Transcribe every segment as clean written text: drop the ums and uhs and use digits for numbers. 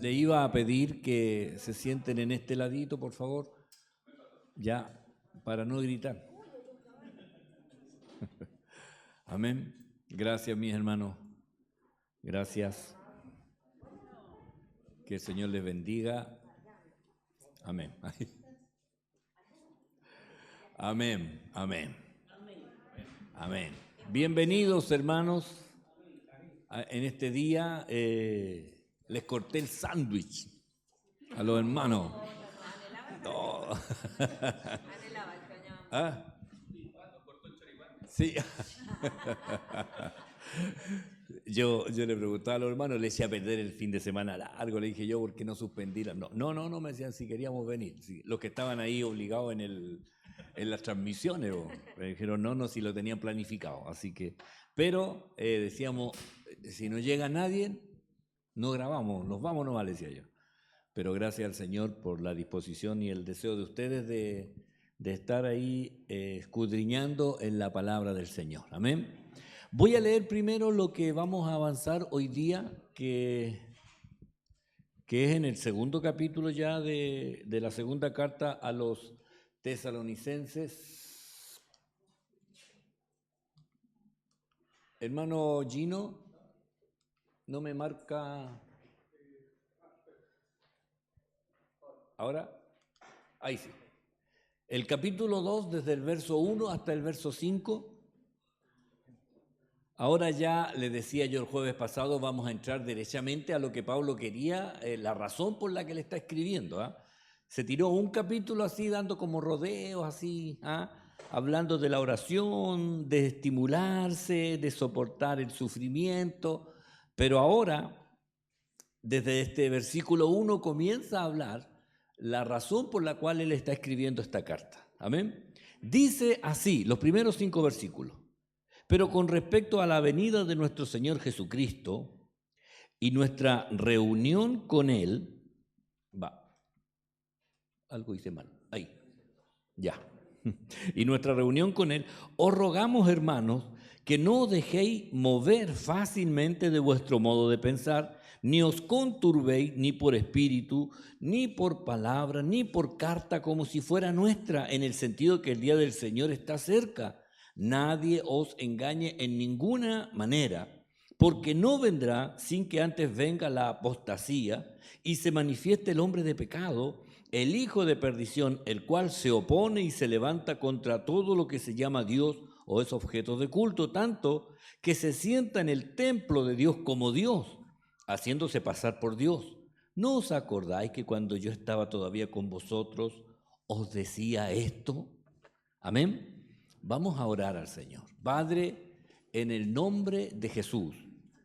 Le iba a pedir que se sienten en este ladito, por favor, ya, para no gritar. Amén. Gracias, mis hermanos. Gracias. Que el Señor les bendiga. Amén. Amén. Amén. Amén. Bienvenidos, hermanos. En este día les corté el sándwich a los hermanos. No. ¿Ah? Sí. Yo le preguntaba a los hermanos, le decía perder el fin de semana largo, le dije yo, ¿por qué no suspendí? No, me decían si queríamos venir. Sí, los que estaban ahí obligados en las transmisiones, me dijeron no, si lo tenían planificado. Así que, pero decíamos, si no llega nadie, no grabamos, nos vamos nomás, le decía yo. Pero gracias al Señor por la disposición y el deseo de ustedes de estar ahí escudriñando en la palabra del Señor. Amén. Voy a leer primero lo que vamos a avanzar hoy día, que es en el segundo capítulo ya de la segunda carta a los tesalonicenses. Hermano Gino, no me marca. ¿Ahora? Ahí sí. El capítulo 2, desde el verso 1 hasta el verso 5. Ahora ya, les decía yo el jueves pasado, vamos a entrar derechamente a lo que Pablo quería, la razón por la que le está escribiendo. Se tiró un capítulo así, dando como rodeos, así, hablando de la oración, de estimularse, de soportar el sufrimiento. Pero ahora, desde este versículo 1, comienza a hablar la razón por la cual él está escribiendo esta carta. Amén. Dice así, los primeros 5 versículos. Pero con respecto a la venida de nuestro Señor Jesucristo y nuestra reunión con Él, algo hice mal, ahí, ya. Y nuestra reunión con Él, os rogamos, hermanos, que no os dejéis mover fácilmente de vuestro modo de pensar, ni os conturbéis ni por espíritu, ni por palabra, ni por carta, como si fuera nuestra, en el sentido que el día del Señor está cerca. Nadie os engañe en ninguna manera, porque no vendrá sin que antes venga la apostasía y se manifieste el hombre de pecado, el hijo de perdición, el cual se opone y se levanta contra todo lo que se llama Dios o es objeto de culto, tanto que se sienta en el templo de Dios como Dios, haciéndose pasar por Dios. ¿No os acordáis que cuando yo estaba todavía con vosotros os decía esto? Amén. Vamos a orar al Señor. Padre, en el nombre de Jesús,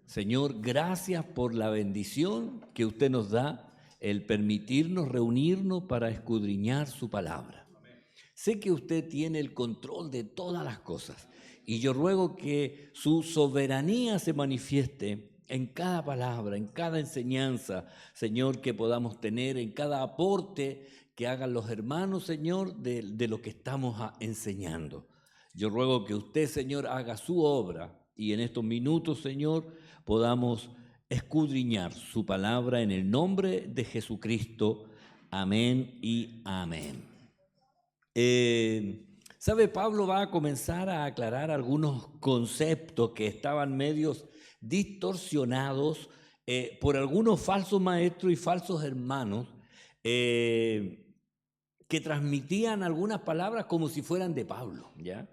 Señor, gracias por la bendición que usted nos da, el permitirnos reunirnos para escudriñar su palabra. Sé que usted tiene el control de todas las cosas y yo ruego que su soberanía se manifieste en cada palabra, en cada enseñanza, Señor, que podamos tener, en cada aporte que hagan los hermanos, Señor, de lo que estamos enseñando. Yo ruego que usted, Señor, haga su obra y en estos minutos, Señor, podamos escudriñar su palabra en el nombre de Jesucristo. Amén y amén. ¿Sabe? Pablo va a comenzar a aclarar algunos conceptos que estaban medios distorsionados por algunos falsos maestros y falsos hermanos que transmitían algunas palabras como si fueran de Pablo, ¿ya?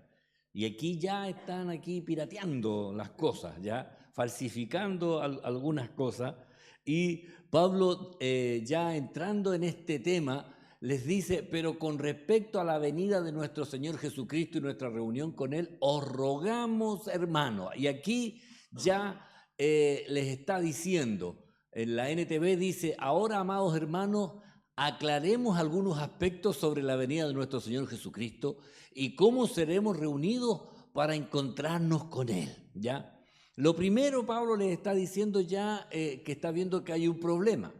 Y aquí ya están pirateando las cosas, ¿ya? Falsificando algunas cosas. Y Pablo, ya entrando en este tema, les dice, pero con respecto a la venida de nuestro Señor Jesucristo y nuestra reunión con Él, os rogamos, hermanos. Y aquí ya les está diciendo, en la NTV dice, ahora, amados hermanos, aclaremos algunos aspectos sobre la venida de nuestro Señor Jesucristo y cómo seremos reunidos para encontrarnos con Él, ¿ya? Lo primero, Pablo les está diciendo ya que está viendo que hay un problema.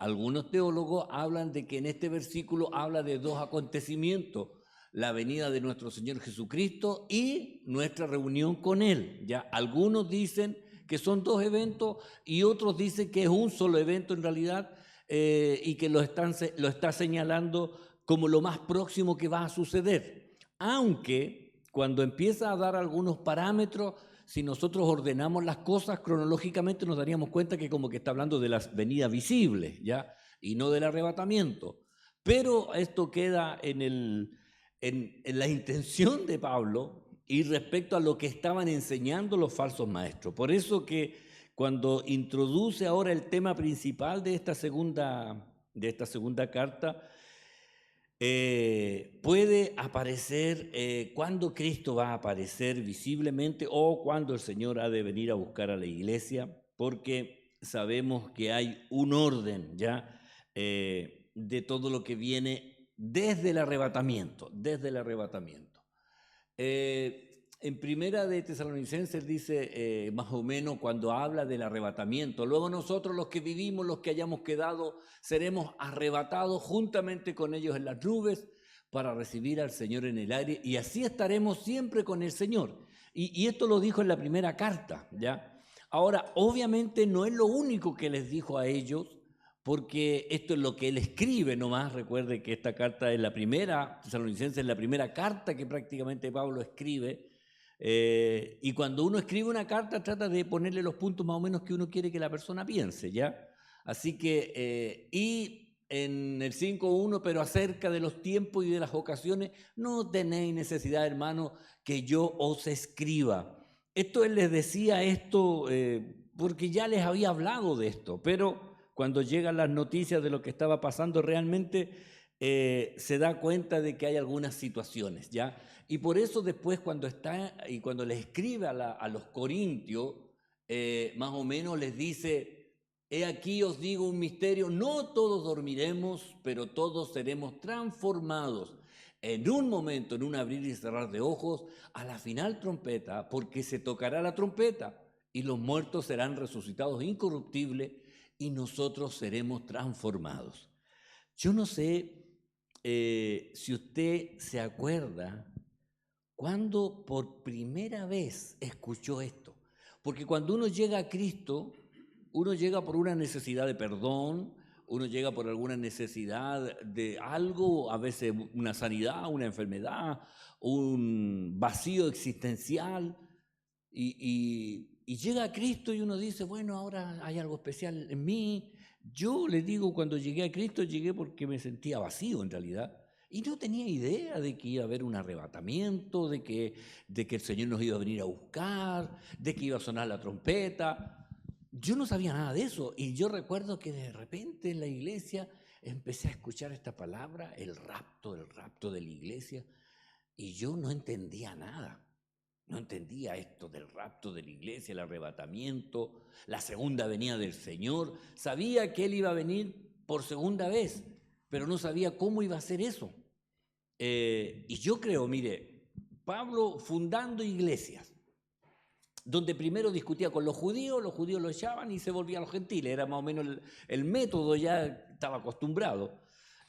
Algunos teólogos hablan de que en este versículo habla de dos acontecimientos: la venida de nuestro Señor Jesucristo y nuestra reunión con Él. ¿Ya? Algunos dicen que son dos eventos y otros dicen que es un solo evento en realidad, y que lo está señalando como lo más próximo que va a suceder. Aunque cuando empieza a dar algunos parámetros, si nosotros ordenamos las cosas cronológicamente, nos daríamos cuenta que como que está hablando de la venida visible, ¿ya? Y no del arrebatamiento. Pero esto queda en la intención de Pablo y respecto a lo que estaban enseñando los falsos maestros. Por eso que cuando introduce ahora el tema principal de esta segunda carta, puede aparecer cuando Cristo va a aparecer visiblemente o cuando el Señor ha de venir a buscar a la iglesia, porque sabemos que hay un orden ya de todo lo que viene desde el arrebatamiento, en Primera de Tesalonicenses dice más o menos cuando habla del arrebatamiento: luego nosotros los que vivimos, los que hayamos quedado, seremos arrebatados juntamente con ellos en las nubes para recibir al Señor en el aire, y así estaremos siempre con el Señor. Y esto lo dijo en la primera carta, ¿ya? Ahora, obviamente no es lo único que les dijo a ellos, porque esto es lo que él escribe nomás. Recuerde que esta carta es la primera, Tesalonicenses es la primera carta que prácticamente Pablo escribe. Y cuando uno escribe una carta trata de ponerle los puntos más o menos que uno quiere que la persona piense, ¿ya? Así que, y en el 5.1, pero acerca de los tiempos y de las ocasiones, no tenéis necesidad, hermano, que yo os escriba. Esto él les decía esto porque ya les había hablado de esto, pero cuando llegan las noticias de lo que estaba pasando realmente, se da cuenta de que hay algunas situaciones, ¿ya? Y por eso después cuando les escribe a los corintios, más o menos les dice: he aquí os digo un misterio, no todos dormiremos, pero todos seremos transformados en un momento, en un abrir y cerrar de ojos, a la final trompeta, porque se tocará la trompeta y los muertos serán resucitados incorruptibles y nosotros seremos transformados. Yo no sé si usted se acuerda cuando por primera vez escuchó esto. Porque cuando uno llega a Cristo, uno llega por una necesidad de perdón, uno llega por alguna necesidad de algo, a veces una sanidad, una enfermedad, un vacío existencial, y llega a Cristo y uno dice: bueno, ahora hay algo especial en mí. Yo le digo, cuando llegué a Cristo, llegué porque me sentía vacío en realidad. Y no tenía idea de que iba a haber un arrebatamiento, de que el Señor nos iba a venir a buscar, de que iba a sonar la trompeta. Yo no sabía nada de eso. Y yo recuerdo que de repente en la iglesia empecé a escuchar esta palabra, el rapto de la iglesia. Y yo no entendía nada. No entendía esto del rapto de la iglesia, el arrebatamiento, la segunda venida del Señor. Sabía que Él iba a venir por segunda vez, pero no sabía cómo iba a ser eso. Y yo creo, mire, Pablo fundando iglesias, donde primero discutía con los judíos lo echaban y se volvía a los gentiles. Era más o menos el método, ya estaba acostumbrado.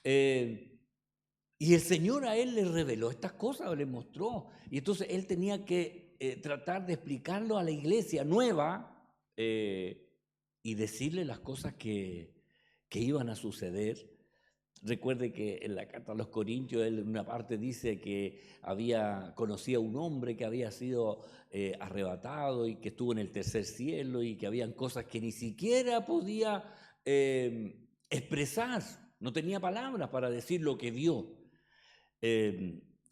Y el Señor a él le reveló estas cosas, le mostró. Y entonces él tenía que tratar de explicarlo a la iglesia nueva y decirle las cosas que iban a suceder. Recuerde que en la carta a los Corintios, él en una parte dice que conocía a un hombre que había sido arrebatado y que estuvo en el tercer cielo, y que habían cosas que ni siquiera podía expresar, no tenía palabras para decir lo que vio.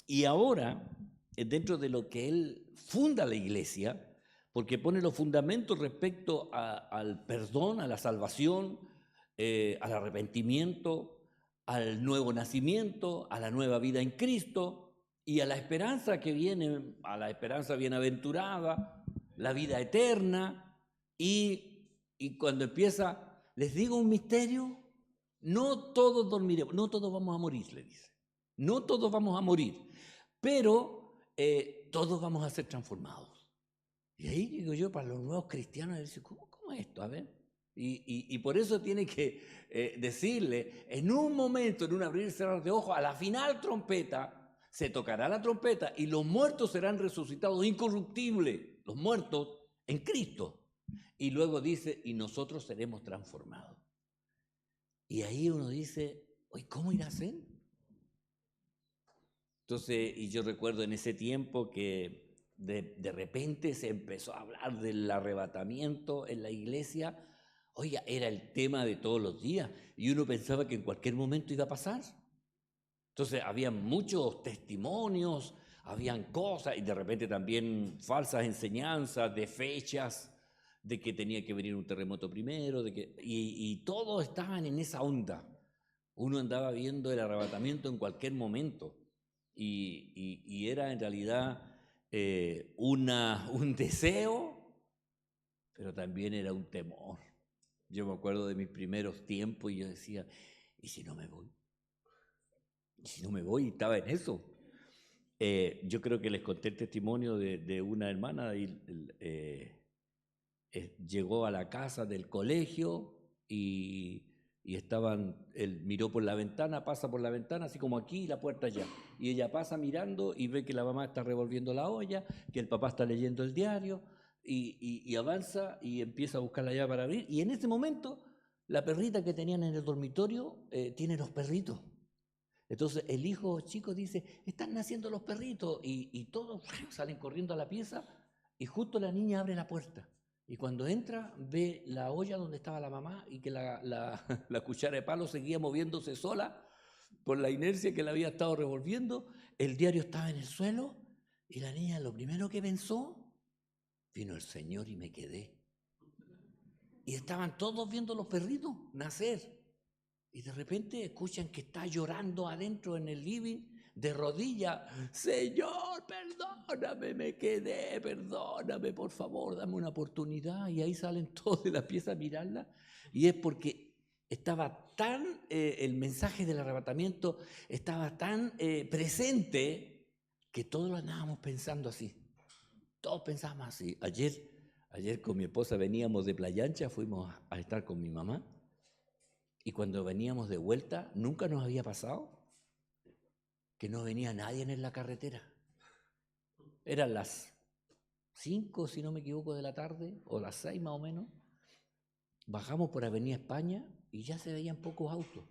Y ahora, dentro de lo que él funda la iglesia, porque pone los fundamentos respecto al perdón, a la salvación, al arrepentimiento, al nuevo nacimiento, a la nueva vida en Cristo y a la esperanza que viene, a la esperanza bienaventurada, la vida eterna. Y cuando empieza, les digo un misterio: no todos dormiremos, no todos vamos a morir, le dice. No todos vamos a morir, pero todos vamos a ser transformados. Y ahí digo yo, para los nuevos cristianos, ¿cómo es esto? A ver. Y por eso tiene que decirle, en un momento, en un abrir y cerrar de ojos, a la final trompeta, se tocará la trompeta y los muertos serán resucitados incorruptibles, los muertos en Cristo. Y luego dice, y nosotros seremos transformados. Y ahí uno dice, oye, ¿cómo irá a ser? Entonces, y yo recuerdo en ese tiempo que de repente se empezó a hablar del arrebatamiento en la iglesia. Oiga, era el tema de todos los días y uno pensaba que en cualquier momento iba a pasar. Entonces, había muchos testimonios, habían cosas y de repente también falsas enseñanzas de fechas, de que tenía que venir un terremoto primero, y todos estaban en esa onda. Uno andaba viendo el arrebatamiento en cualquier momento y era en realidad un deseo, pero también era un temor. Yo me acuerdo de mis primeros tiempos y yo decía, ¿y si no me voy? ¿Y si no me voy? Y estaba en eso. Yo creo que les conté el testimonio de una hermana llegó a la casa del colegio y él miró por la ventana, pasa por la ventana, así como aquí, la puerta allá. Y ella pasa mirando y ve que la mamá está revolviendo la olla, que el papá está leyendo el diario y avanza y empieza a buscar la llave para abrir. Y en ese momento, la perrita que tenían en el dormitorio tiene los perritos. Entonces el hijo chico dice, están naciendo los perritos y todos salen corriendo a la pieza y justo la niña abre la puerta. Y cuando entra, ve la olla donde estaba la mamá y que la cuchara de palo seguía moviéndose sola por la inercia que la había estado revolviendo. El diario estaba en el suelo y la niña lo primero que pensó, vino el Señor y me quedé. Y estaban todos viendo los perritos nacer. Y de repente escuchan que está llorando adentro en el living, de rodillas. Señor, perdóname, me quedé, perdóname, por favor, dame una oportunidad. Y ahí salen todos de la pieza a mirarla. Y es porque estaba tan, el mensaje del arrebatamiento estaba tan presente que todos lo andábamos pensando así. Todos pensábamos así. Ayer con mi esposa veníamos de Playa Ancha, fuimos a estar con mi mamá. Y cuando veníamos de vuelta, nunca nos había pasado que no venía nadie en la carretera. Eran las 5, si no me equivoco, de la tarde, o las 6 más o menos. Bajamos por Avenida España y ya se veían pocos autos.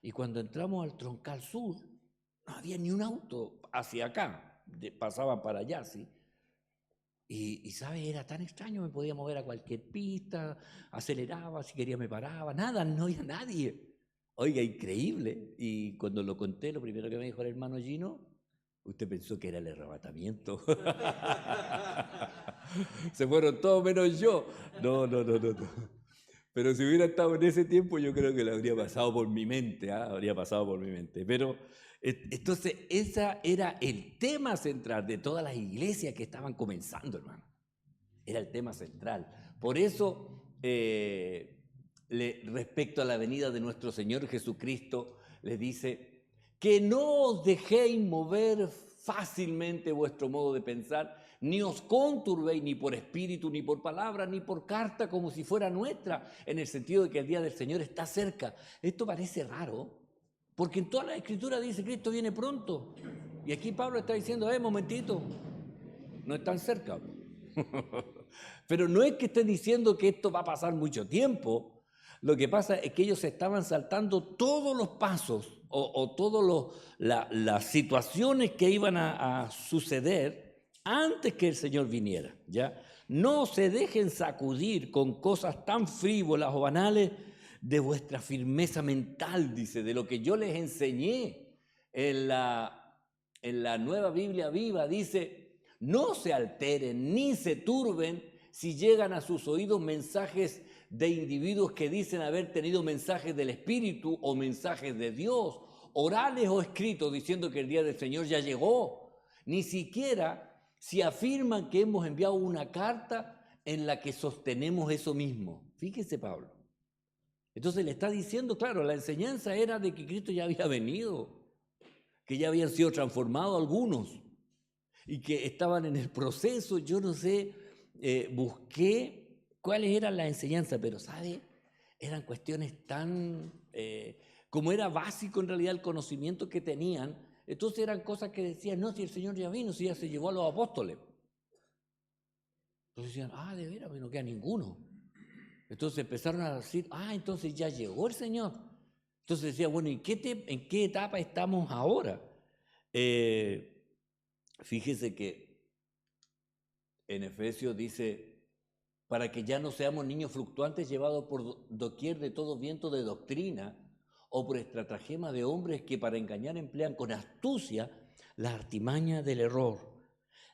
Y cuando entramos al Troncal Sur, no había ni un auto hacia acá, pasaban para allá, ¿sí? Y ¿sabes? Era tan extraño, me podía mover a cualquier pista, aceleraba, si quería me paraba, nada, no había nadie. Oiga, increíble. Y cuando lo conté, lo primero que me dijo el hermano Gino, usted pensó que era el arrebatamiento. Se fueron todos menos yo. No. Pero si hubiera estado en ese tiempo, yo creo que lo habría pasado por mi mente, habría pasado por mi mente. Pero entonces, ese era el tema central de todas las iglesias que estaban comenzando, hermano. Era el tema central. Por eso, respecto a la venida de nuestro Señor Jesucristo, le dice que no os dejéis mover fácilmente vuestro modo de pensar, ni os conturbéis ni por espíritu, ni por palabra, ni por carta, como si fuera nuestra, en el sentido de que el día del Señor está cerca. Esto parece raro, porque en toda la Escritura dice Cristo viene pronto. Y aquí Pablo está diciendo, momentito, no están cerca. Pero no es que esté diciendo que esto va a pasar mucho tiempo. Lo que pasa es que ellos estaban saltando todos los pasos o todas las situaciones que iban a suceder antes que el Señor viniera, ¿ya? No se dejen sacudir con cosas tan frívolas o banales de vuestra firmeza mental, dice, de lo que yo les enseñé en la Nueva Biblia Viva, dice, no se alteren ni se turben si llegan a sus oídos mensajes de individuos que dicen haber tenido mensajes del Espíritu o mensajes de Dios, orales o escritos, diciendo que el día del Señor ya llegó. Ni siquiera si afirman que hemos enviado una carta en la que sostenemos eso mismo. Fíjese, Pablo. Entonces le está diciendo, claro, la enseñanza era de que Cristo ya había venido, que ya habían sido transformados algunos y que estaban en el proceso. Yo no sé, busqué cuáles eran las enseñanzas, pero ¿sabe? eran cuestiones tan, como era básico en realidad el conocimiento que tenían, entonces eran cosas que decían, no, si el Señor ya vino, si ya se llevó a los apóstoles. Entonces decían, de veras, no queda ninguno. Entonces empezaron a decir, entonces ya llegó el Señor. Entonces decía, bueno, ¿en qué etapa estamos ahora? Fíjese que en Efesios dice, para que ya no seamos niños fluctuantes llevados por doquier de todo viento de doctrina o por estratagema de hombres que para engañar emplean con astucia la artimaña del error.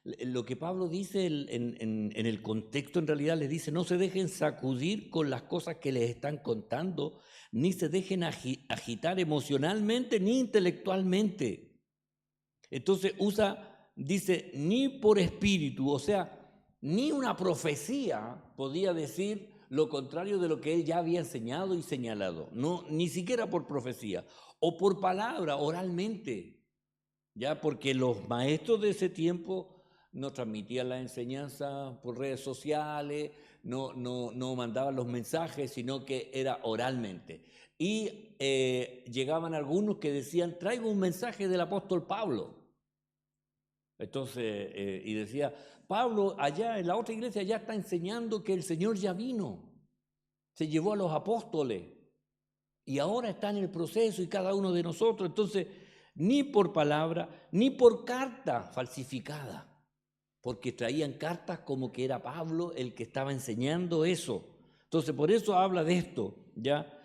Lo que Pablo dice en el contexto en realidad les dice, no se dejen sacudir con las cosas que les están contando, ni se dejen agitar emocionalmente ni intelectualmente. Entonces dice, ni por espíritu, o sea, ni una profecía podía decir lo contrario de lo que él ya había enseñado y señalado, no, ni siquiera por profecía, o por palabra, oralmente, ya, porque los maestros de ese tiempo no transmitían la enseñanza por redes sociales, no mandaban los mensajes, sino que era oralmente. Y llegaban algunos que decían, traigo un mensaje del apóstol Pablo. Entonces, y decía, Pablo allá en la otra iglesia ya está enseñando que el Señor ya vino, se llevó a los apóstoles y ahora está en el proceso y cada uno de nosotros. Entonces, ni por palabra, ni por carta falsificada, porque traían cartas como que era Pablo el que estaba enseñando eso. Entonces, por eso habla de esto, ¿ya?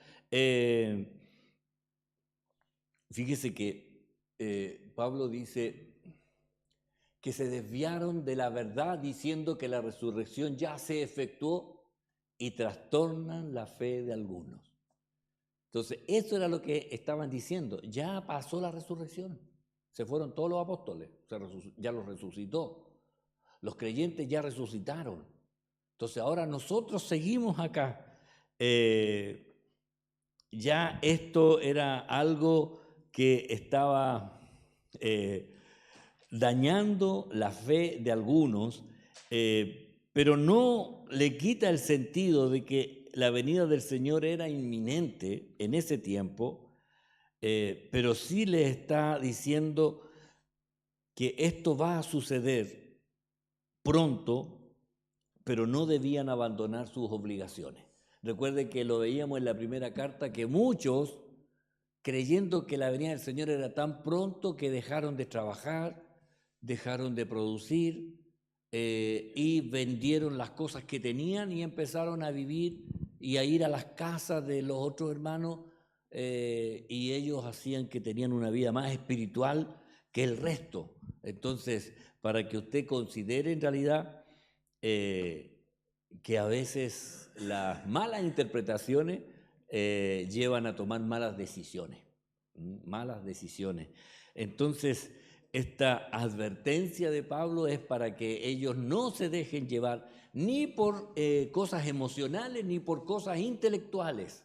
Fíjese que Pablo dice que se desviaron de la verdad diciendo que la resurrección ya se efectuó y trastornan la fe de algunos. Entonces, eso era lo que estaban diciendo. Ya pasó la resurrección. Se fueron todos los apóstoles. Ya los resucitó. Los creyentes ya resucitaron. Entonces, ahora nosotros seguimos acá. Ya esto era algo que estaba dañando la fe de algunos, pero no le quita el sentido de que la venida del Señor era inminente en ese tiempo, pero sí le está diciendo que esto va a suceder pronto, pero no debían abandonar sus obligaciones. Recuerden que lo veíamos en la primera carta, que muchos, creyendo que la venida del Señor era tan pronto, que dejaron de trabajar, dejaron de producir y vendieron las cosas que tenían y empezaron a vivir y a ir a las casas de los otros hermanos y ellos hacían que tenían una vida más espiritual que el resto. Entonces, para que usted considere en realidad que a veces las malas interpretaciones llevan a tomar malas decisiones. Entonces, esta advertencia de Pablo es para que ellos no se dejen llevar ni por cosas emocionales ni por cosas intelectuales.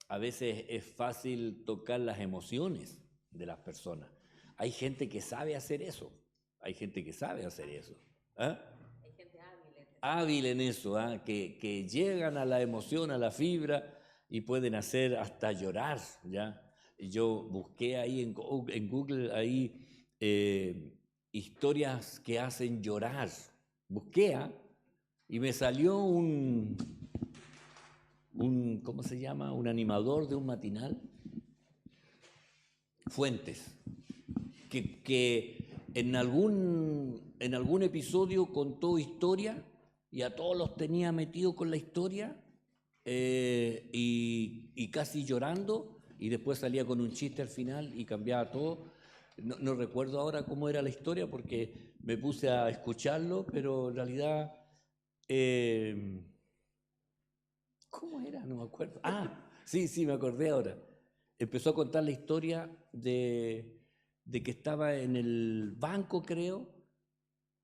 A veces es fácil tocar las emociones de las personas. Hay gente que sabe hacer eso. Hay gente hábil en eso, que llegan a la emoción, a la fibra y pueden hacer hasta llorar, ¿ya? Yo busqué ahí en Google ahí historias que hacen llorar. Busqué y me salió ¿cómo se llama? Un animador de un matinal, Fuentes, que en algún episodio contó historia y a todos los tenía metidos con la historia y casi llorando, y después salía con un chiste al final y cambiaba todo. No recuerdo ahora cómo era la historia porque me puse a escucharlo, pero en realidad, ¿cómo era? No me acuerdo. Sí, me acordé ahora. Empezó a contar la historia de que estaba en el banco, creo,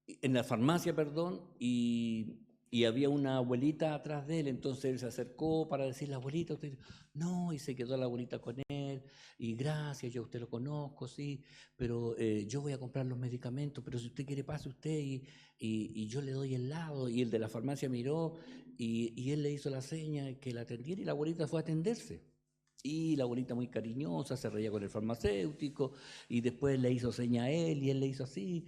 en la farmacia, perdón, y y había una abuelita atrás de él, entonces él se acercó para decirle, abuelita, usted... No, y se quedó la abuelita con él, y gracias, yo a usted lo conozco, sí, pero yo voy a comprar los medicamentos, pero si usted quiere pase usted y yo le doy el lado. Y el de la farmacia miró y él le hizo la seña que la atendiera y la abuelita fue a atenderse. Y la abuelita muy cariñosa se reía con el farmacéutico y después le hizo seña a él y él le hizo así.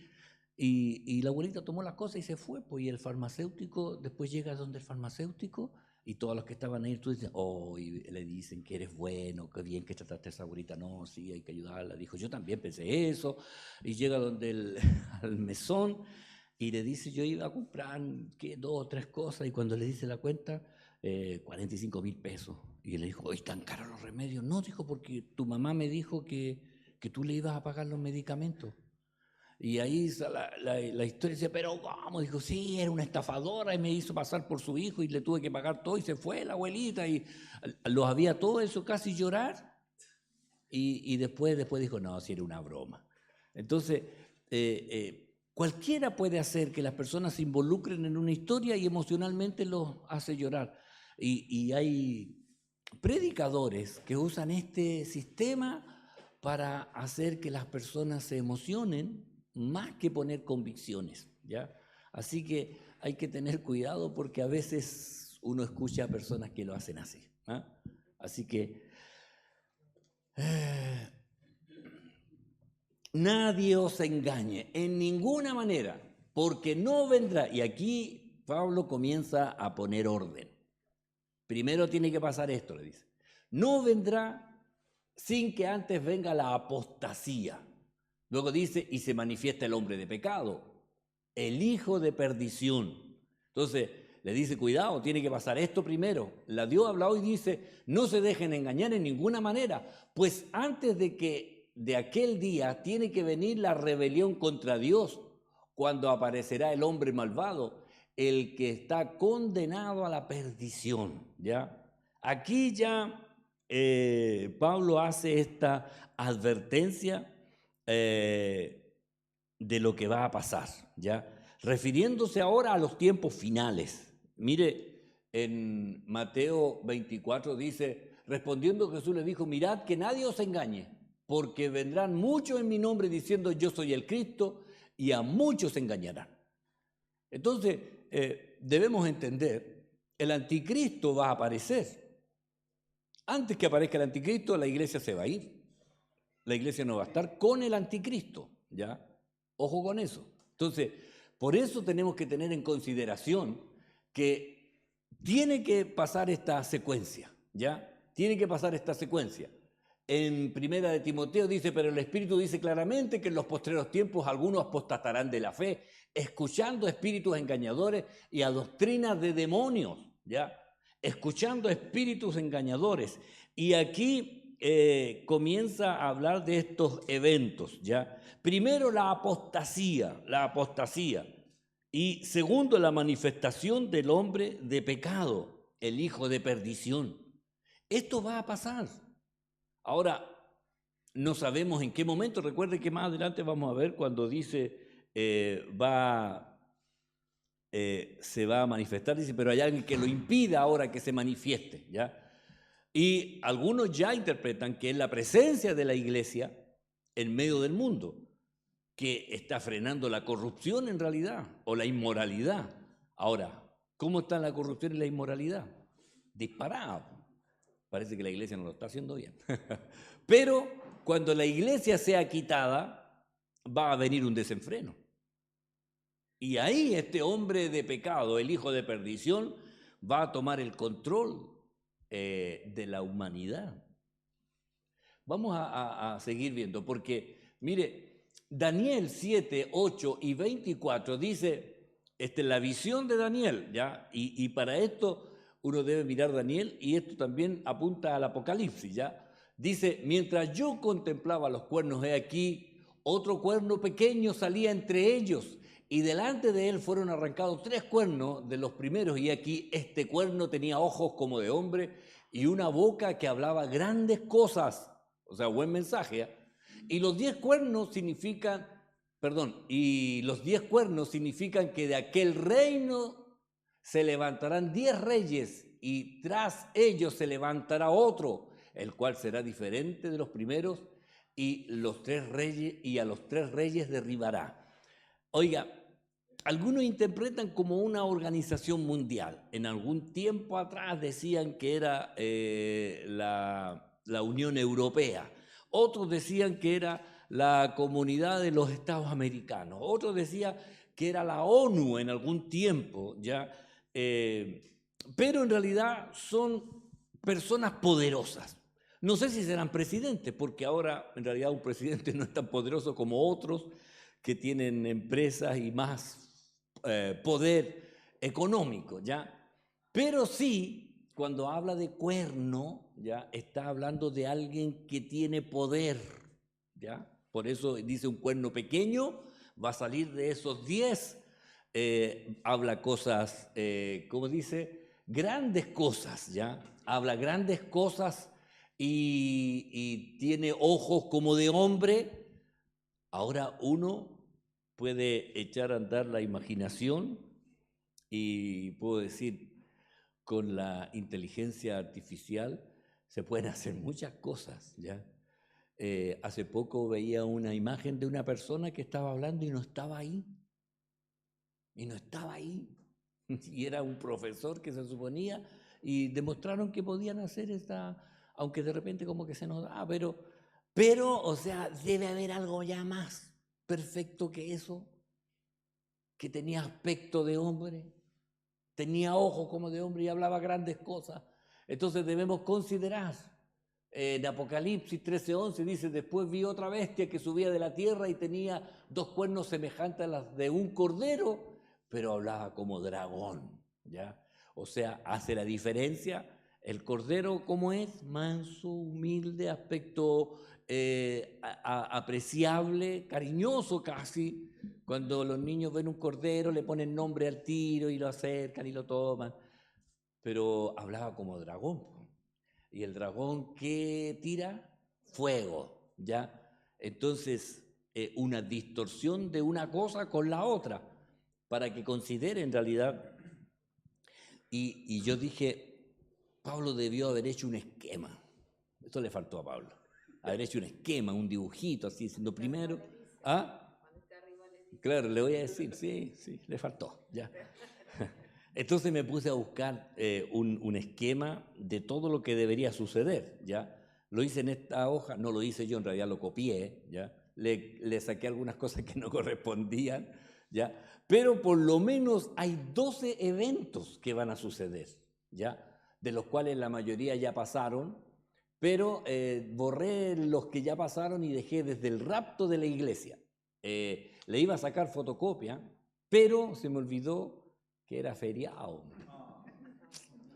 Y la abuelita tomó las cosas y se fue, pues, y el farmacéutico, después llega donde el farmacéutico y todos los que estaban ahí, tú dices, oh, y le dicen que eres bueno, que bien que trataste a esa abuelita, no, sí, hay que ayudarla. Dijo, yo también pensé eso, y llega donde al mesón y le dice, yo iba a comprar, ¿qué? 2 o 3 cosas, y cuando le dice la cuenta, 45.000 pesos. Y él le dijo, ¿es tan caro los remedios? No, dijo, porque tu mamá me dijo que tú le ibas a pagar los medicamentos. Y ahí la historia decía, pero ¿cómo? Dijo, sí, era una estafadora y me hizo pasar por su hijo y le tuve que pagar todo y se fue la abuelita y los había todo eso casi llorar. Y después dijo, no, si era una broma. Entonces, cualquiera puede hacer que las personas se involucren en una historia y emocionalmente los hace llorar. Y hay predicadores que usan este sistema para hacer que las personas se emocionen más que poner convicciones, ¿ya? Así que hay que tener cuidado porque a veces uno escucha a personas que lo hacen así, ¿ah? Así que nadie os engañe en ninguna manera, porque no vendrá. Y aquí Pablo comienza a poner orden. Primero tiene que pasar esto, le dice. No vendrá sin que antes venga la apostasía. Luego dice, y se manifiesta el hombre de pecado, el hijo de perdición. Entonces, le dice, cuidado, tiene que pasar esto primero. La Dios habla hoy y dice, no se dejen engañar en ninguna manera, pues antes de aquel día tiene que venir la rebelión contra Dios, cuando aparecerá el hombre malvado, el que está condenado a la perdición, ¿ya? Aquí ya Pablo hace esta advertencia de lo que va a pasar, ¿ya? Refiriéndose ahora a los tiempos finales. Mire, en Mateo 24 dice, respondiendo Jesús le dijo, mirad que nadie os engañe, porque vendrán muchos en mi nombre diciendo yo soy el Cristo, y a muchos engañarán. Entonces, debemos entender, el anticristo va a aparecer. Antes que aparezca el anticristo, la iglesia se va a ir. La iglesia no va a estar con el anticristo, ¿ya? Ojo con eso. Entonces, por eso tenemos que tener en consideración que tiene que pasar esta secuencia, ¿ya? Tiene que pasar esta secuencia. En Primera de Timoteo dice, pero el Espíritu dice claramente que en los postreros tiempos algunos apostatarán de la fe, escuchando espíritus engañadores y a doctrinas de demonios, ¿ya? Escuchando espíritus engañadores. Y aquí comienza a hablar de estos eventos, ¿ya? Primero la apostasía, y segundo la manifestación del hombre de pecado, el hijo de perdición. Esto va a pasar. Ahora, no sabemos en qué momento. Recuerde que más adelante vamos a ver cuando dice se va a manifestar, dice, pero hay alguien que lo impida ahora que se manifieste, ¿ya? Y algunos ya interpretan que es la presencia de la iglesia en medio del mundo que está frenando la corrupción en realidad, o la inmoralidad. Ahora, ¿cómo está la corrupción y la inmoralidad? Disparado. Parece que la iglesia no lo está haciendo bien. Pero cuando la iglesia sea quitada, va a venir un desenfreno. Y ahí este hombre de pecado, el hijo de perdición, va a tomar el control de la humanidad. Vamos a seguir viendo, porque, mire, Daniel 7, 8 y 24 dice, esta es la visión de Daniel, ¿ya? Y para esto uno debe mirar Daniel, y esto también apunta al Apocalipsis, ¿ya? Dice, mientras yo contemplaba los cuernos, he aquí, otro cuerno pequeño salía entre ellos, y delante de él fueron arrancados 3 cuernos de los primeros, y aquí este cuerno tenía ojos como de hombre, y una boca que hablaba grandes cosas, o sea, buen mensaje, ¿eh? Y los 10 cuernos significan que de aquel reino se levantarán 10 reyes y tras ellos se levantará otro, el cual será diferente de los primeros y a los 3 reyes derribará. Oiga, algunos interpretan como una organización mundial. En algún tiempo atrás decían que era la Unión Europea. Otros decían que era la Comunidad de los Estados Americanos. Otros decían que era la ONU en algún tiempo, ¿ya? Pero en realidad son personas poderosas. No sé si serán presidentes, porque ahora en realidad un presidente no es tan poderoso como otros que tienen empresas y más poder económico, ¿ya? Pero sí, cuando habla de cuerno, ¿ya? Está hablando de alguien que tiene poder, ¿ya? Por eso dice un cuerno pequeño, va a salir de esos 10, habla cosas, ¿cómo dice? Grandes cosas, ¿ya? Habla grandes cosas y tiene ojos como de hombre. Ahora uno puede echar a andar la imaginación y puedo decir, con la inteligencia artificial se pueden hacer muchas cosas, ¿ya? Hace poco veía una imagen de una persona que estaba hablando y no estaba ahí. Y no estaba ahí. Y era un profesor que se suponía, y demostraron que podían hacer esta, aunque de repente como que se nos da, pero, o sea, debe haber algo ya más perfecto que eso, que tenía aspecto de hombre, tenía ojos como de hombre y hablaba grandes cosas. Entonces debemos considerar, en Apocalipsis 13:11 dice, después vi otra bestia que subía de la tierra y tenía 2 cuernos semejantes a las de un cordero, pero hablaba como dragón, ¿ya? O sea, hace la diferencia. El cordero, ¿cómo es? Manso, humilde, aspecto apreciable, cariñoso casi. Cuando los niños ven un cordero le ponen nombre al tiro y lo acercan y lo toman. Pero hablaba como dragón. Y el dragón, ¿qué tira? Fuego, ¿ya? Entonces, una distorsión de una cosa con la otra, para que considere en realidad. Y yo dije, Pablo debió haber hecho un esquema. Esto le faltó a Pablo. Haber hecho un esquema, un dibujito, así, siendo primero. ¿Ah? Claro, le voy a decir, sí, le faltó, ya. Entonces me puse a buscar un esquema de todo lo que debería suceder, ¿ya? Lo hice en esta hoja, no lo hice yo, en realidad lo copié, ¿ya? Le saqué algunas cosas que no correspondían, ¿ya? Pero por lo menos hay 12 eventos que van a suceder, ¿ya? De los cuales la mayoría ya pasaron, pero borré los que ya pasaron y dejé desde el rapto de la iglesia. Le iba a sacar fotocopia, pero se me olvidó que era feriado.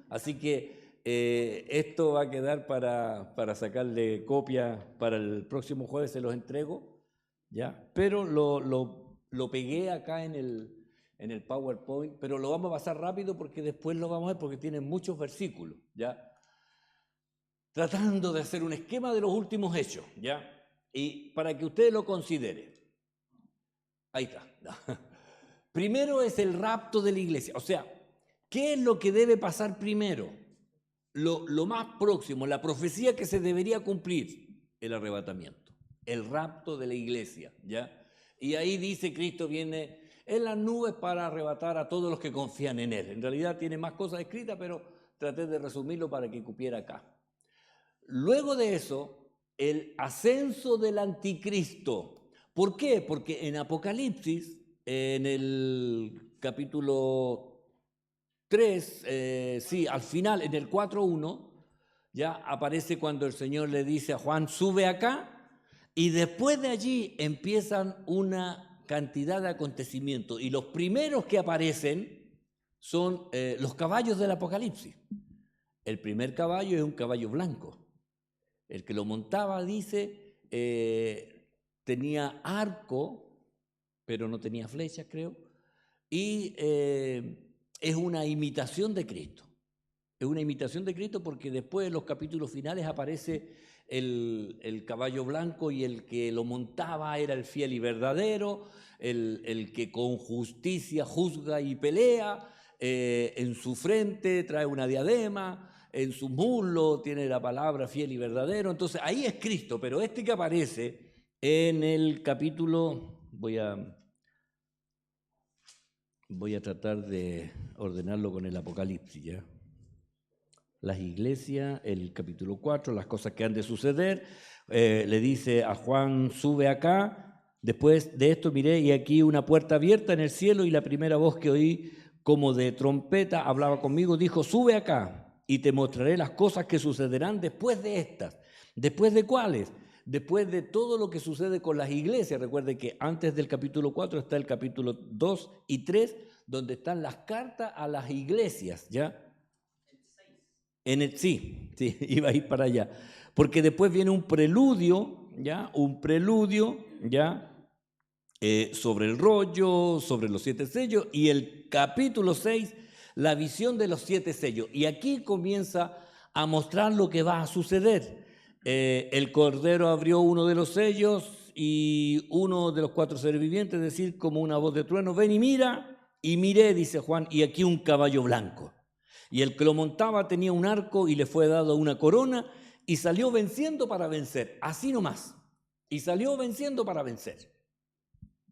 Así que esto va a quedar para sacarle copia para el próximo jueves, se los entrego, ¿ya? Pero lo pegué acá en el PowerPoint, pero lo vamos a pasar rápido porque después lo vamos a ver porque tiene muchos versículos, ¿ya? Tratando de hacer un esquema de los últimos hechos, ¿ya? Y para que ustedes lo consideren. Ahí está. Primero es el rapto de la iglesia. O sea, ¿qué es lo que debe pasar primero? Lo más próximo, la profecía que se debería cumplir, el arrebatamiento, el rapto de la iglesia, ¿ya? Y ahí dice, Cristo viene en las nubes para arrebatar a todos los que confían en Él. En realidad tiene más cosas escritas, pero traté de resumirlo para que cupiera acá. Luego de eso, el ascenso del anticristo. ¿Por qué? Porque en Apocalipsis, en el capítulo 3, sí, al final, en el 4:1, ya aparece cuando el Señor le dice a Juan, sube acá, y después de allí empiezan una cantidad de acontecimientos, y los primeros que aparecen son los caballos del Apocalipsis. El primer caballo es un caballo blanco. El que lo montaba, dice, tenía arco, pero no tenía flechas, creo, y es una imitación de Cristo. Es una imitación de Cristo porque después en los capítulos finales aparece el caballo blanco y el que lo montaba era el fiel y verdadero, el que con justicia juzga y pelea, en su frente trae una diadema, en su muslo tiene la palabra fiel y verdadero. Entonces ahí es Cristo, pero este que aparece en el capítulo, voy a tratar de ordenarlo con el Apocalipsis, ¿ya? Las iglesias, el capítulo 4, las cosas que han de suceder, le dice a Juan, sube acá, después de esto miré y aquí una puerta abierta en el cielo y la primera voz que oí como de trompeta hablaba conmigo, dijo, sube acá y te mostraré las cosas que sucederán después de estas. ¿Después de cuáles? Después de todo lo que sucede con las iglesias. Recuerde que antes del capítulo 4 está el capítulo 2 y 3, donde están las cartas a las iglesias, ¿ya? Sí, iba a ir para allá. Porque después viene un preludio, ¿ya? Sobre el rollo, sobre los 7 sellos, y el capítulo 6, la visión de los 7 sellos. Y aquí comienza a mostrar lo que va a suceder. El Cordero abrió uno de los sellos y uno de los 4 seres vivientes, es decir, como una voz de trueno, ven y mira, y miré, dice Juan, y aquí un caballo blanco. Y el que lo montaba tenía un arco y le fue dado una corona y salió venciendo para vencer, así nomás. Y salió venciendo para vencer.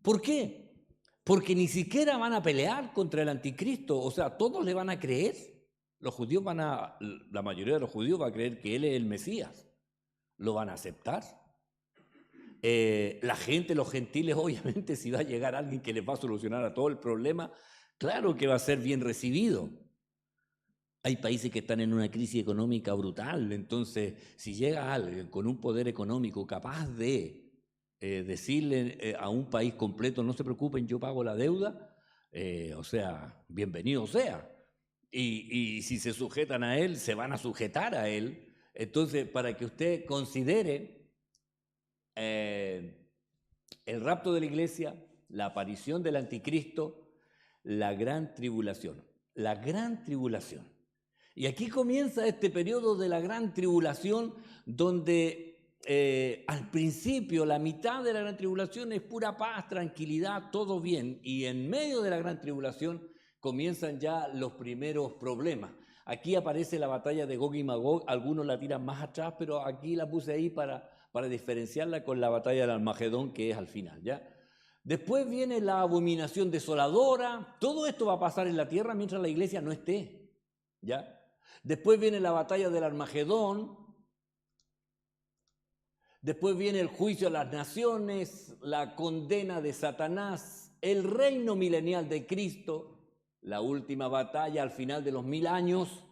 ¿Por qué? Porque ni siquiera van a pelear contra el anticristo, o sea, todos le van a creer. La mayoría de los judíos va a creer que él es el Mesías. Lo van a aceptar. La gente, los gentiles, obviamente, si va a llegar alguien que les va a solucionar a todo el problema, claro que va a ser bien recibido. Hay países que están en una crisis económica brutal, entonces si llega alguien con un poder económico capaz de decirle a un país completo, no se preocupen, yo pago la deuda, o sea, bienvenido sea. Y si se sujetan a él, se van a sujetar a él. Entonces, para que usted considere el rapto de la iglesia, la aparición del anticristo, la gran tribulación. La gran tribulación. Y aquí comienza este periodo de la gran tribulación donde al principio la mitad de la gran tribulación es pura paz, tranquilidad, todo bien. Y en medio de la gran tribulación comienzan ya los primeros problemas. Aquí aparece la batalla de Gog y Magog, algunos la tiran más atrás, pero aquí la puse ahí para diferenciarla con la batalla del Armagedón, que es al final, ¿ya? Después viene la abominación desoladora. Todo esto va a pasar en la tierra mientras la iglesia no esté, ¿ya? Después viene la batalla del Armagedón. Después viene el juicio a las naciones, la condena de Satanás, el reino milenial de Cristo, la última batalla al final de los 1000 años,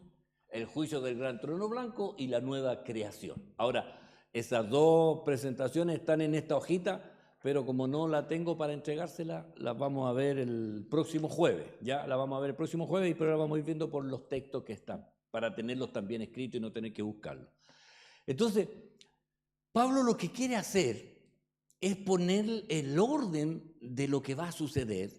el juicio del gran trono blanco y la nueva creación. Ahora, esas dos presentaciones están en esta hojita, pero como no la tengo para entregársela, las vamos a ver el próximo jueves. Ya la vamos a ver el próximo jueves, pero la vamos a ir viendo por los textos que están, para tenerlos también escritos y no tener que buscarlos. Entonces, Pablo lo que quiere hacer es poner el orden de lo que va a suceder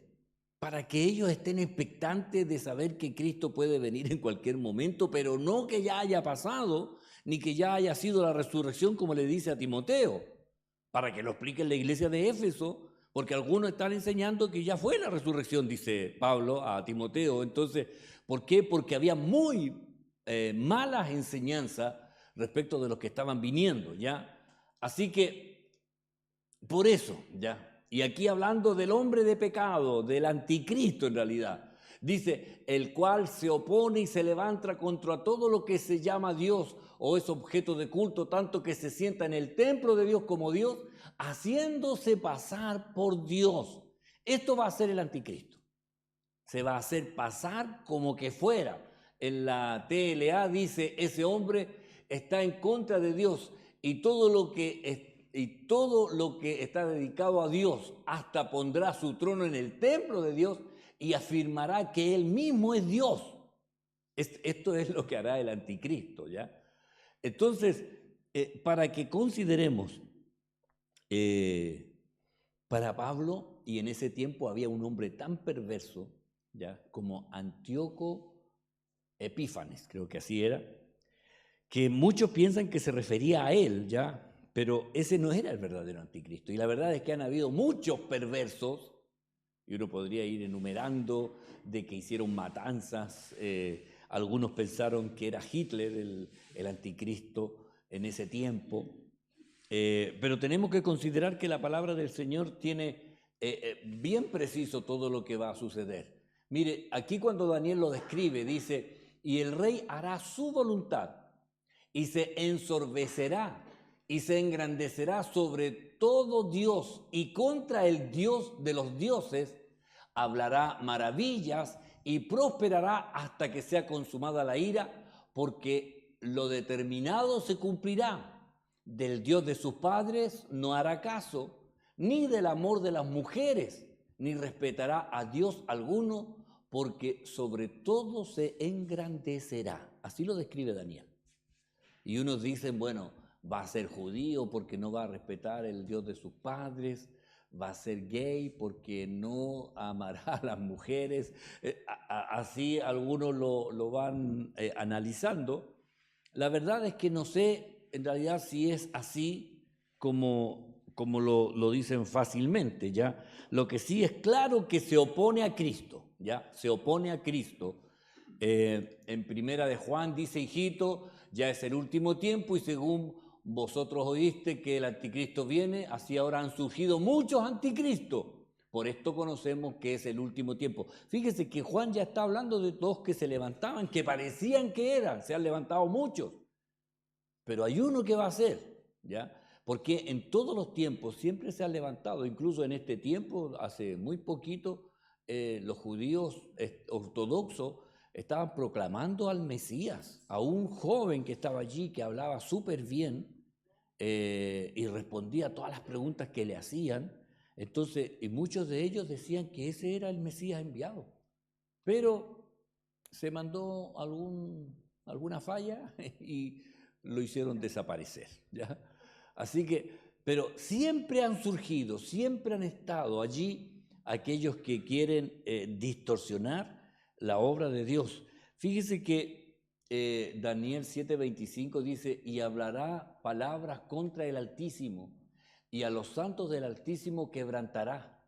para que ellos estén expectantes de saber que Cristo puede venir en cualquier momento, pero no que ya haya pasado, ni que ya haya sido la resurrección, como le dice a Timoteo, para que lo explique en la iglesia de Éfeso, porque algunos están enseñando que ya fue la resurrección, dice Pablo a Timoteo. Entonces, ¿por qué? Porque había muy malas enseñanzas respecto de los que estaban viniendo, ¿ya? Así que, por eso, ¿ya? Y aquí hablando del hombre de pecado, del anticristo en realidad, dice, el cual se opone y se levanta contra todo lo que se llama Dios o es objeto de culto, tanto que se sienta en el templo de Dios como Dios, haciéndose pasar por Dios. Esto va a ser el anticristo. Se va a hacer pasar como que fuera. En la TLA dice, ese hombre está en contra de Dios y todo lo que está dedicado a Dios, hasta pondrá su trono en el templo de Dios y afirmará que él mismo es Dios. Esto es lo que hará el anticristo, ¿ya? Entonces, para que consideremos, para Pablo, y en ese tiempo había un hombre tan perverso, ¿ya? Como Antíoco Epífanes, creo que así era, que muchos piensan que se refería a él, ¿ya? Pero ese no era el verdadero anticristo. Y la verdad es que han habido muchos perversos, Y uno podría ir enumerando de que hicieron matanzas. Algunos pensaron que era Hitler el anticristo en ese tiempo. Pero tenemos que considerar que la palabra del Señor tiene bien preciso todo lo que va a suceder. Mire, aquí cuando Daniel lo describe, dice, y el rey hará su voluntad y se ensorbecerá y se engrandecerá sobre todo Dios y contra el Dios de los dioses hablará maravillas y prosperará hasta que sea consumada la ira, porque lo determinado se cumplirá. Del Dios de sus padres no hará caso, ni del amor de las mujeres, ni respetará a Dios alguno, porque sobre todo se engrandecerá. Así lo describe Daniel. Y unos dicen, bueno, va a ser judío porque no va a respetar el Dios de sus padres, va a ser gay porque no amará a las mujeres. Así algunos lo van analizando. La verdad es que no sé en realidad si es así como lo dicen fácilmente, ¿ya? Lo que sí es claro que se opone a Cristo, ¿ya? Se opone a Cristo. En Primera de Juan dice, hijito, ya es el último tiempo y según vosotros oíste que el anticristo viene, así ahora han surgido muchos anticristos. Por esto conocemos que es el último tiempo. Fíjese que Juan ya está hablando de dos que se levantaban, que parecían que eran, se han levantado muchos. Pero hay uno que va a ser, ¿ya? Porque en todos los tiempos siempre se han levantado, incluso en este tiempo, hace muy poquito, los judíos ortodoxos estaban proclamando al Mesías, a un joven que estaba allí, que hablaba súper bien y respondía a todas las preguntas que le hacían. Entonces, y muchos de ellos decían que ese era el Mesías enviado. Pero se mandó alguna falla y lo hicieron desaparecer, ¿ya? Así que, pero siempre han surgido, siempre han estado allí aquellos que quieren distorsionar la obra de Dios. Fíjese que Daniel 7:25 dice, y hablará palabras contra el Altísimo, y a los santos del Altísimo quebrantará,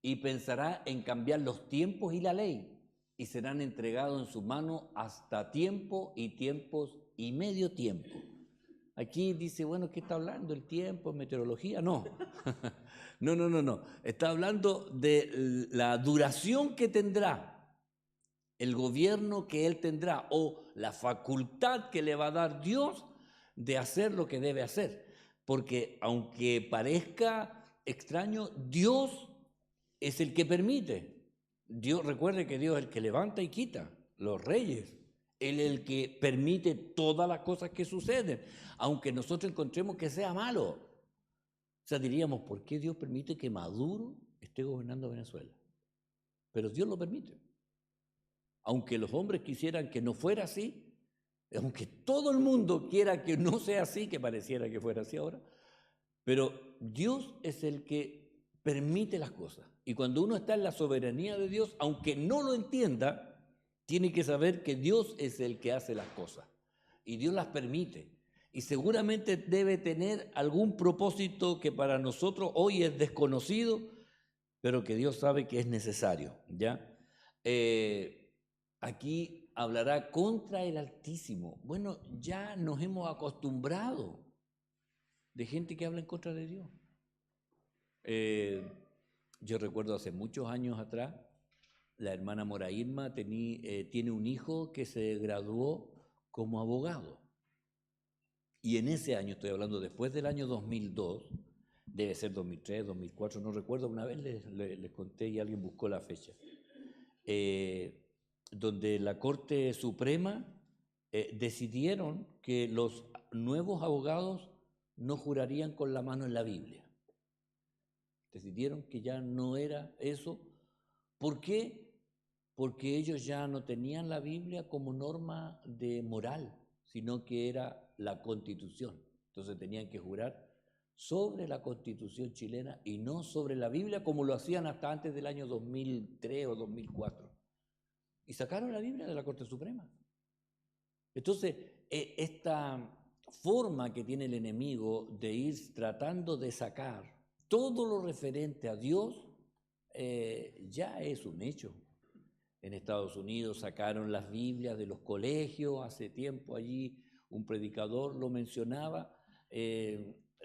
y pensará en cambiar los tiempos y la ley, y serán entregados en su mano hasta tiempo y tiempos y medio tiempo. Aquí dice, bueno, ¿qué está hablando? ¿El tiempo, meteorología? No. No. Está hablando de la duración que tendrá el gobierno que él tendrá o la facultad que le va a dar Dios de hacer lo que debe hacer. Porque aunque parezca extraño, Dios es el que permite. Dios, recuerde que Dios es el que levanta y quita, los reyes. Él es el que permite todas las cosas que suceden, aunque nosotros encontremos que sea malo. O sea, diríamos, ¿por qué Dios permite que Maduro esté gobernando Venezuela? Pero Dios lo permite. Aunque los hombres quisieran que no fuera así, aunque todo el mundo quiera que no sea así, que pareciera que fuera así ahora, pero Dios es el que permite las cosas. Y cuando uno está en la soberanía de Dios, aunque no lo entienda, tiene que saber que Dios es el que hace las cosas. Y Dios las permite. Y seguramente debe tener algún propósito que para nosotros hoy es desconocido, pero que Dios sabe que es necesario, ¿ya? Aquí hablará contra el Altísimo. Bueno, ya nos hemos acostumbrado de gente que habla en contra de Dios. Yo recuerdo hace muchos años atrás, la hermana Mora Irma tiene un hijo que se graduó como abogado. Y en ese año, estoy hablando después del año 2002, debe ser 2003, 2004, no recuerdo, una vez les conté y alguien buscó la fecha, donde la Corte Suprema decidieron que los nuevos abogados no jurarían con la mano en la Biblia. Decidieron que ya no era eso. ¿Por qué? Porque ellos ya no tenían la Biblia como norma de moral, sino que era la Constitución. Entonces tenían que jurar sobre la Constitución chilena y no sobre la Biblia como lo hacían hasta antes del año 2003 o 2004. Y sacaron la Biblia de la Corte Suprema. Entonces, esta forma que tiene el enemigo de ir tratando de sacar todo lo referente a Dios ya es un hecho. En Estados Unidos sacaron las Biblias de los colegios, hace tiempo allí un predicador lo mencionaba.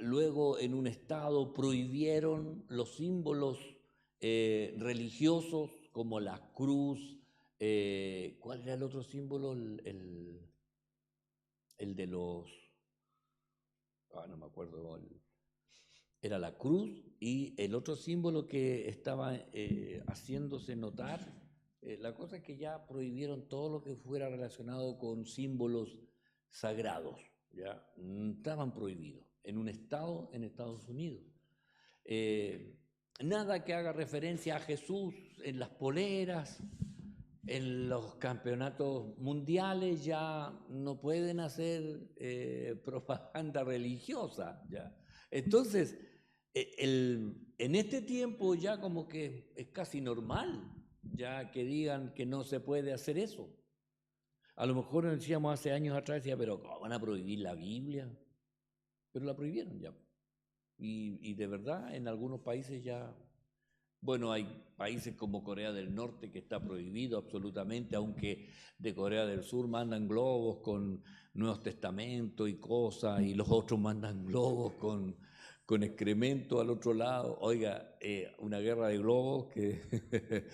Luego en un estado prohibieron los símbolos religiosos como la cruz. ¿Cuál era el otro símbolo? El de los... no me acuerdo. Era la cruz, y el otro símbolo que estaba haciéndose notar, la cosa es que ya prohibieron todo lo que fuera relacionado con símbolos sagrados, ya estaban prohibidos en un estado en Estados Unidos. Nada que haga referencia a Jesús en las poleras, en los campeonatos mundiales ya no pueden hacer propaganda religiosa, ya. Entonces, en este tiempo ya como que es casi normal ya que digan que no se puede hacer eso. A lo mejor decíamos hace años atrás, decía, pero ¿cómo van a prohibir la Biblia? Pero la prohibieron ya. Y de verdad en algunos países ya, bueno, hay países como Corea del Norte que está prohibido absolutamente, aunque de Corea del Sur mandan globos con Nuevos Testamentos y cosas, y los otros mandan globos con excremento al otro lado. Oiga, una guerra de globos que,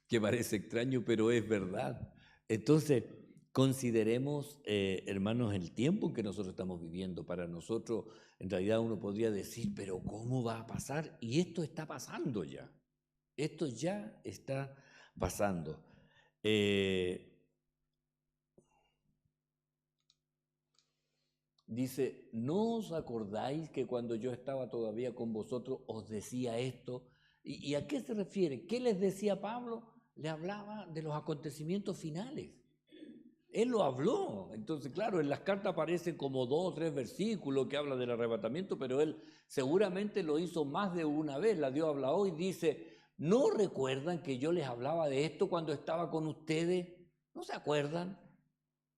que parece extraño, pero es verdad. Entonces, consideremos, hermanos, el tiempo en que nosotros estamos viviendo. Para nosotros, en realidad uno podría decir, pero ¿cómo va a pasar? Y esto está pasando ya. Esto ya está pasando. Dice, ¿no os acordáis que cuando yo estaba todavía con vosotros os decía esto? ¿Y a qué se refiere? ¿Qué les decía Pablo? Le hablaba de los acontecimientos finales. Él lo habló. Entonces, claro, en las cartas aparecen como 2 o 3 versículos que hablan del arrebatamiento, pero él seguramente lo hizo más de una vez. La Dios habla hoy, dice, ¿no recuerdan que yo les hablaba de esto cuando estaba con ustedes? ¿No se acuerdan?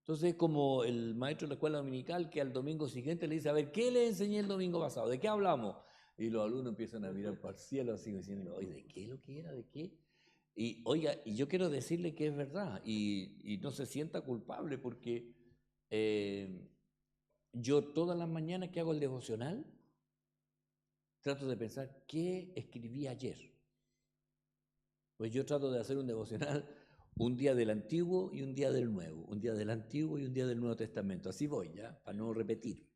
Entonces es como el maestro de la escuela dominical que al domingo siguiente le dice, a ver, ¿qué le enseñé el domingo pasado? ¿De qué hablamos? Y los alumnos empiezan a mirar para el cielo así diciendo, oye, ¿de qué lo que era? ¿De qué? Y oiga, y yo quiero decirle que es verdad, y no se sienta culpable, porque yo todas las mañanas que hago el devocional, trato de pensar, ¿qué escribí ayer? Pues yo trato de hacer un devocional un día del Antiguo y un día del Nuevo, un día del Antiguo y un día del Nuevo Testamento, así voy, ¿ya? Para no repetir.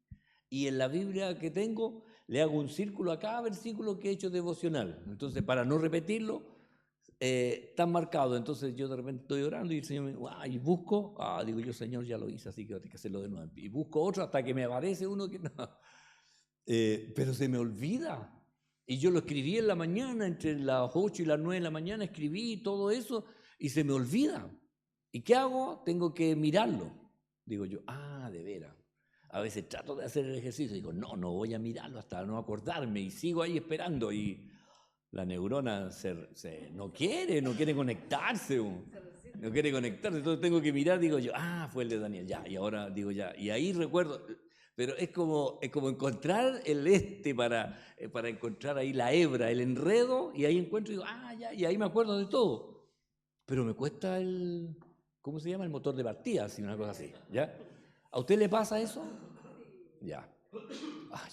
Y en la Biblia que tengo, le hago un círculo a cada versículo que he hecho devocional. Entonces, para no repetirlo, tan marcado. Entonces yo de repente estoy orando y el Señor me dice, y busco, digo yo, Señor, ya lo hice, así que tengo que hacerlo de nuevo. Y busco otro hasta que me aparece uno que no. Pero se me olvida. Y yo lo escribí en la mañana, entre las 8 y las 9 de la mañana, escribí todo eso y se me olvida. ¿Y qué hago? Tengo que mirarlo. Digo yo, de veras. A veces trato de hacer el ejercicio, digo, no voy a mirarlo hasta no acordarme, y sigo ahí esperando, y la neurona no quiere conectarse, no quiere conectarse, entonces tengo que mirar, digo yo, fue el de Daniel, ya, y ahora digo ya, y ahí recuerdo, pero es como encontrar para encontrar ahí la hebra, el enredo, y ahí encuentro, digo, ya, y ahí me acuerdo de todo, pero me cuesta ¿cómo se llama? El motor de partida, así, una cosa así, ¿ya? ¿A usted le pasa eso? Ya.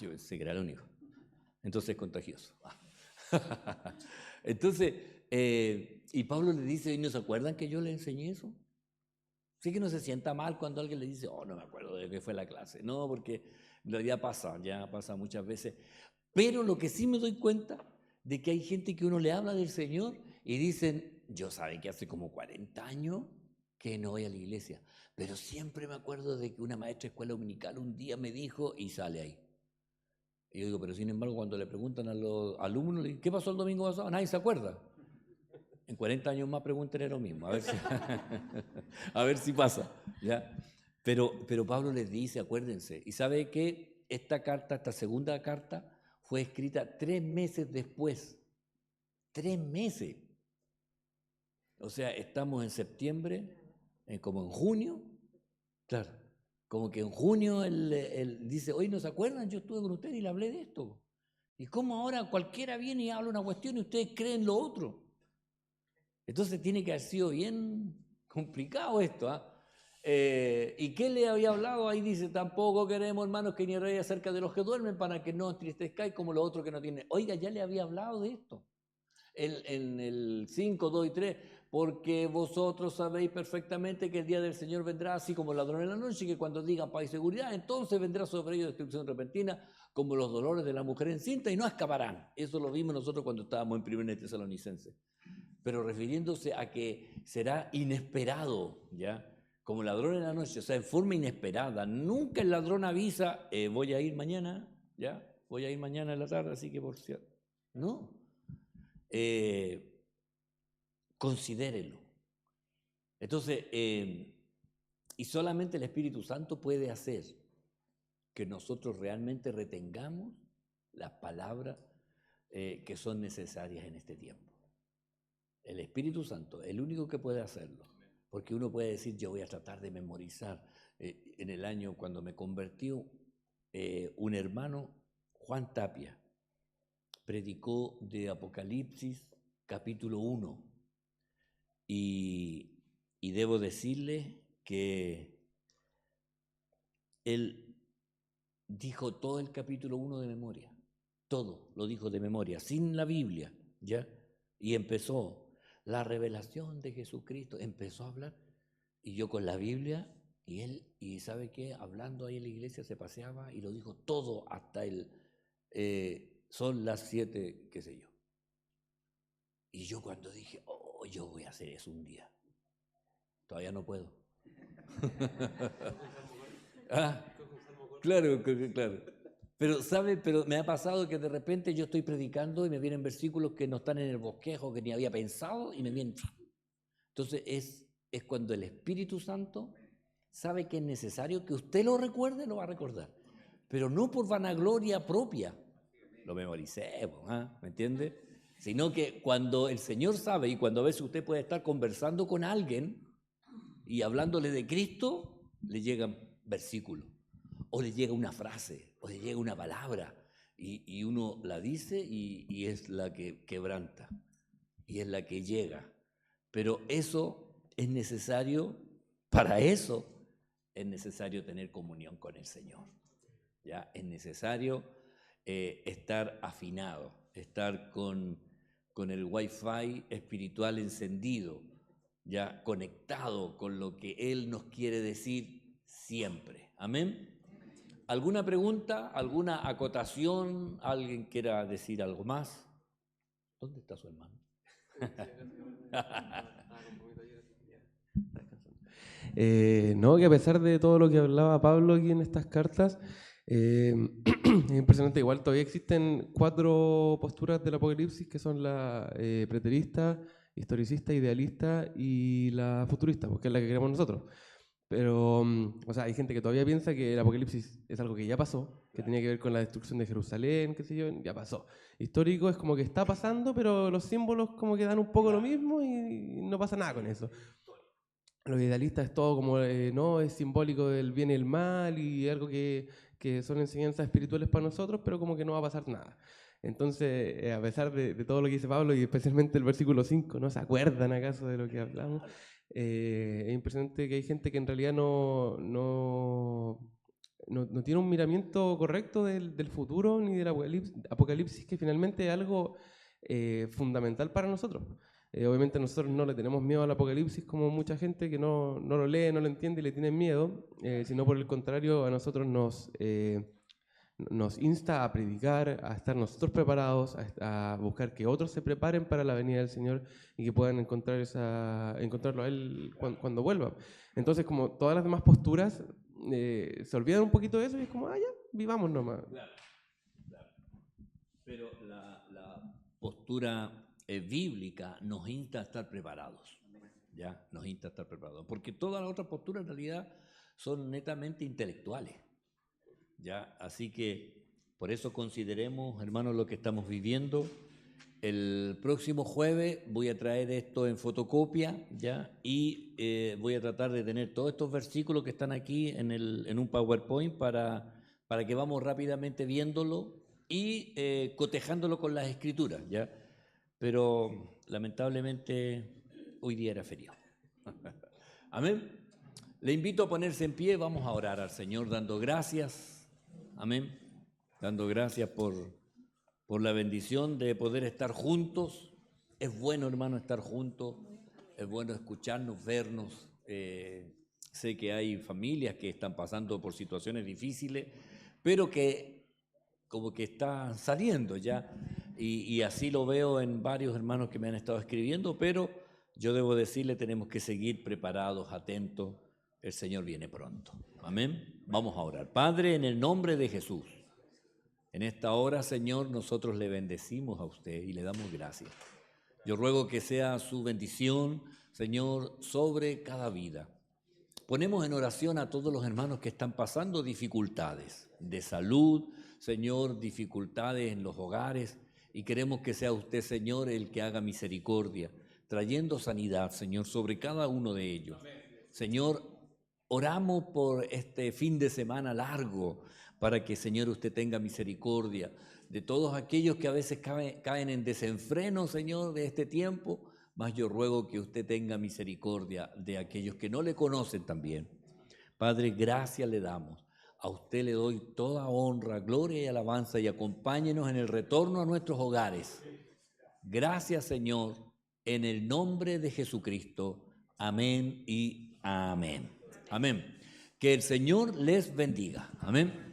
Yo pensé que era el único. Entonces es contagioso. Entonces, y Pablo le dice, ¿y no se acuerdan que yo le enseñé eso? Sí, que no se sienta mal cuando alguien le dice, no me acuerdo de qué fue la clase. No, porque en realidad ya pasa muchas veces. Pero lo que sí me doy cuenta de que hay gente que uno le habla del Señor y dicen, yo sabe que hace como 40 años que no voy a la iglesia, pero siempre me acuerdo de que una maestra de escuela dominical un día me dijo, y sale ahí. Y yo digo, pero sin embargo, cuando le preguntan a los alumnos, ¿qué pasó el domingo pasado? Nadie se acuerda. En 40 años más pregúntenle lo mismo, a ver si pasa, ¿ya? Pero Pablo les dice, acuérdense, y sabe que esta segunda carta, fue escrita 3 meses después. 3 meses. O sea, estamos en septiembre, como en junio, claro, como que en junio él dice, oye, ¿no se acuerdan? Yo estuve con ustedes y le hablé de esto. ¿Y cómo ahora cualquiera viene y habla una cuestión y ustedes creen lo otro? Entonces tiene que haber sido bien complicado esto, ¿ah? ¿Y qué le había hablado? Ahí dice, tampoco queremos, hermanos, que ni rey acerca de los que duermen para que no entristezcáis como los otros que no tienen. Oiga, ya le había hablado de esto. En el 5, 2 y 3, porque vosotros sabéis perfectamente que el día del Señor vendrá así como ladrón en la noche, y que cuando diga paz y seguridad, entonces vendrá sobre ellos destrucción repentina, como los dolores de la mujer encinta, y no escaparán. Eso lo vimos nosotros cuando estábamos en 1 Tesalonicenses. Pero refiriéndose a que será inesperado, ¿ya? Como ladrón en la noche, o sea, en forma inesperada. Nunca el ladrón avisa, voy a ir mañana, ¿ya? Voy a ir mañana en la tarde, así que por cierto. No. Considérelo. Entonces, y solamente el Espíritu Santo puede hacer que nosotros realmente retengamos las palabras que son necesarias en este tiempo. El Espíritu Santo, el único que puede hacerlo. Porque uno puede decir, yo voy a tratar de memorizar. En el año cuando me convirtió, un hermano, Juan Tapia, predicó de Apocalipsis capítulo 1. Y debo decirle que él dijo todo el capítulo 1 de memoria. Todo lo dijo de memoria, sin la Biblia, ¿ya? Y empezó la revelación de Jesucristo, empezó a hablar, y yo con la Biblia, y él, y ¿sabe qué? Hablando ahí en la iglesia se paseaba y lo dijo todo hasta son las 7, qué sé yo. Y yo cuando dije, oh, yo voy a hacer eso un día, todavía no puedo. Ah, claro. Pero, ¿sabe? Pero me ha pasado que de repente yo estoy predicando y me vienen versículos que no están en el bosquejo, que ni había pensado, y me vienen. Entonces es cuando el Espíritu Santo sabe que es necesario que usted lo recuerde, lo va a recordar. Pero no por vanagloria propia. Lo memoricé, ¿me entiende? Sino que cuando el Señor sabe, y cuando a veces usted puede estar conversando con alguien y hablándole de Cristo, le llegan versículos, o le llega una frase, o le llega una palabra, y uno la dice y es la que quebranta, y es la que llega. Pero eso es necesario, para eso es necesario tener comunión con el Señor. ¿Ya? Es necesario estar afinado, estar con el Wi-Fi espiritual encendido, ya conectado con lo que Él nos quiere decir siempre. Amén. ¿Alguna pregunta? ¿Alguna acotación? ¿Alguien quiera decir algo más? ¿Dónde está su hermano? No, que a pesar de todo lo que hablaba Pablo aquí en estas cartas, es impresionante. Igual todavía existen 4 posturas del Apocalipsis, que son la preterista, historicista, idealista y la futurista, porque es la que queremos nosotros. Pero, o sea, hay gente que todavía piensa que el Apocalipsis es algo que ya pasó, que tenía que ver con la destrucción de Jerusalén, qué sé yo, ya pasó. Histórico es como que está pasando, pero los símbolos como que dan un poco lo mismo y no pasa nada con eso. Los idealistas es todo como, no, es simbólico del bien y el mal y algo que son enseñanzas espirituales para nosotros, pero como que no va a pasar nada. Entonces, a pesar de todo lo que dice Pablo y especialmente el versículo 5, ¿no se acuerdan acaso de lo que hablamos? Es impresionante que hay gente que en realidad no tiene un miramiento correcto del futuro ni del apocalipsis, que finalmente es algo fundamental para nosotros. Obviamente nosotros no le tenemos miedo al Apocalipsis como mucha gente que no lo lee, no lo entiende y le tiene miedo, sino por el contrario a nosotros nos insta a predicar, a estar nosotros preparados, a buscar que otros se preparen para la venida del Señor y que puedan encontrarlo a Él cuando vuelva. Entonces, como todas las demás posturas, se olvidan un poquito de eso y es como, ya, vivamos nomás. Claro. Pero la postura bíblica nos insta a estar preparados, ¿ya? Nos insta a estar preparados, porque todas las otras posturas en realidad son netamente intelectuales, ¿ya? Así que por eso consideremos, hermanos, lo que estamos viviendo. El próximo jueves voy a traer esto en fotocopia, ¿ya? Y voy a tratar de tener todos estos versículos que están aquí en un PowerPoint para que vamos rápidamente viéndolo y cotejándolo con las escrituras, ¿ya? Pero lamentablemente hoy día era feriado. Amén. Le invito a ponerse en pie, vamos a orar al Señor dando gracias. Amén. Dando gracias por la bendición de poder estar juntos. Es bueno, hermano, estar juntos. Es bueno escucharnos, vernos. Sé que hay familias que están pasando por situaciones difíciles, pero que como que están saliendo ya. Y así lo veo en varios hermanos que me han estado escribiendo, pero yo debo decirle, tenemos que seguir preparados, atentos. El Señor viene pronto. Amén. Vamos a orar. Padre, en el nombre de Jesús, en esta hora, Señor, nosotros le bendecimos a usted y le damos gracias. Yo ruego que sea su bendición, Señor, sobre cada vida. Ponemos en oración a todos los hermanos que están pasando dificultades de salud, Señor, dificultades en los hogares, y queremos que sea usted, Señor, el que haga misericordia, trayendo sanidad, Señor, sobre cada uno de ellos. Señor, oramos por este fin de semana largo, para que, Señor, usted tenga misericordia de todos aquellos que a veces caen en desenfreno, Señor, de este tiempo, mas yo ruego que usted tenga misericordia de aquellos que no le conocen también. Padre, gracias le damos. A usted le doy toda honra, gloria y alabanza, y acompáñenos en el retorno a nuestros hogares. Gracias, Señor, en el nombre de Jesucristo. Amén y amén. Amén. Que el Señor les bendiga. Amén.